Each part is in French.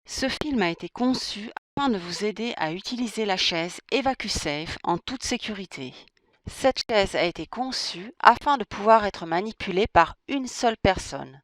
Ce film a été conçu afin de vous aider à utiliser la chaise EvacuSafe en toute sécurité. Cette chaise a été conçue afin de pouvoir être manipulée par une seule personne.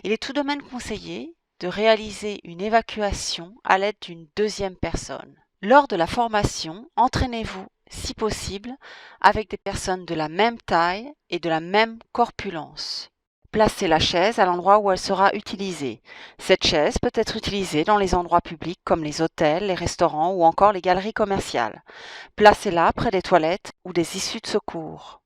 Il est tout de même conseillé de réaliser une évacuation à l'aide d'une deuxième personne. Lors de la formation, entraînez-vous, si possible, avec des personnes de la même taille et de la même corpulence. Placez la chaise à l'endroit où elle sera utilisée. Cette chaise peut être utilisée dans les endroits publics comme les hôtels, les restaurants ou encore les galeries commerciales. Placez-la près des toilettes ou des issues de secours.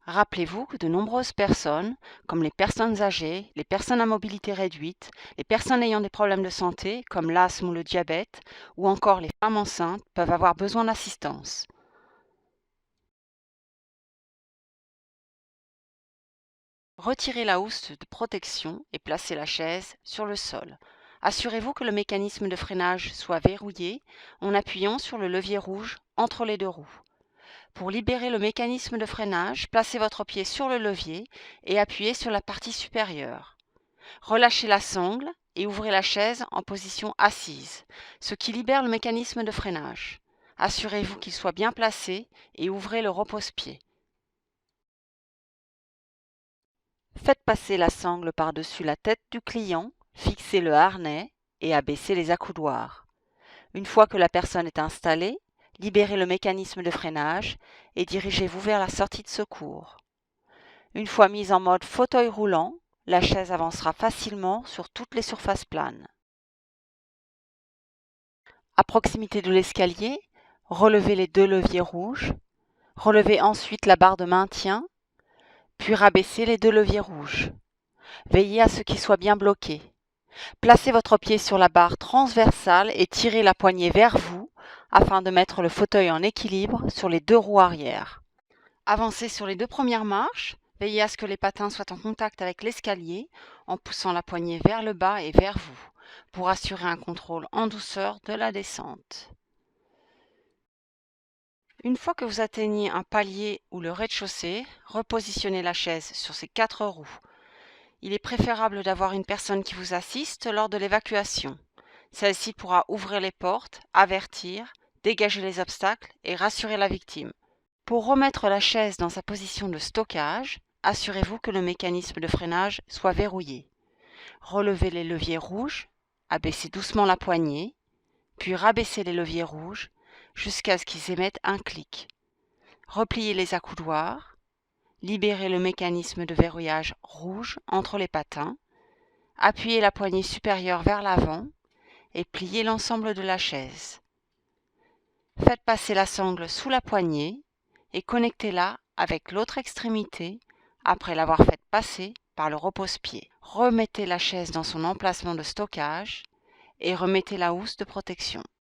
Rappelez-vous que de nombreuses personnes, comme les personnes âgées, les personnes à mobilité réduite, les personnes ayant des problèmes de santé, comme l'asthme ou le diabète, ou encore les femmes enceintes, peuvent avoir besoin d'assistance. Retirez la housse de protection et placez la chaise sur le sol. Assurez-vous que le mécanisme de freinage soit verrouillé en appuyant sur le levier rouge entre les deux roues. Pour libérer le mécanisme de freinage, placez votre pied sur le levier et appuyez sur la partie supérieure. Relâchez la sangle et ouvrez la chaise en position assise, ce qui libère le mécanisme de freinage. Assurez-vous qu'il soit bien placé et ouvrez le repose-pied. Faites passer la sangle par-dessus la tête du client, fixez le harnais et abaissez les accoudoirs. Une fois que la personne est installée, libérez le mécanisme de freinage et dirigez-vous vers la sortie de secours. Une fois mise en mode fauteuil roulant, la chaise avancera facilement sur toutes les surfaces planes. À proximité de l'escalier, relevez les deux leviers rouges, relevez ensuite la barre de maintien, puis rabaissez les deux leviers rouges. Veillez à ce qu'ils soient bien bloqués. Placez votre pied sur la barre transversale et tirez la poignée vers vous afin de mettre le fauteuil en équilibre sur les deux roues arrière. Avancez sur les deux premières marches. Veillez à ce que les patins soient en contact avec l'escalier en poussant la poignée vers le bas et vers vous pour assurer un contrôle en douceur de la descente. Une fois que vous atteignez un palier ou le rez-de-chaussée, repositionnez la chaise sur ses quatre roues. Il est préférable d'avoir une personne qui vous assiste lors de l'évacuation. Celle-ci pourra ouvrir les portes, avertir, dégager les obstacles et rassurer la victime. Pour remettre la chaise dans sa position de stockage, assurez-vous que le mécanisme de freinage soit verrouillé. Relevez les leviers rouges, abaissez doucement la poignée, puis rabaissez les leviers rouges jusqu'à ce qu'ils émettent un clic. Repliez les accoudoirs, libérez le mécanisme de verrouillage rouge entre les patins, appuyez la poignée supérieure vers l'avant et pliez l'ensemble de la chaise. Faites passer la sangle sous la poignée et connectez-la avec l'autre extrémité après l'avoir faite passer par le repose-pied. Remettez la chaise dans son emplacement de stockage et remettez la housse de protection.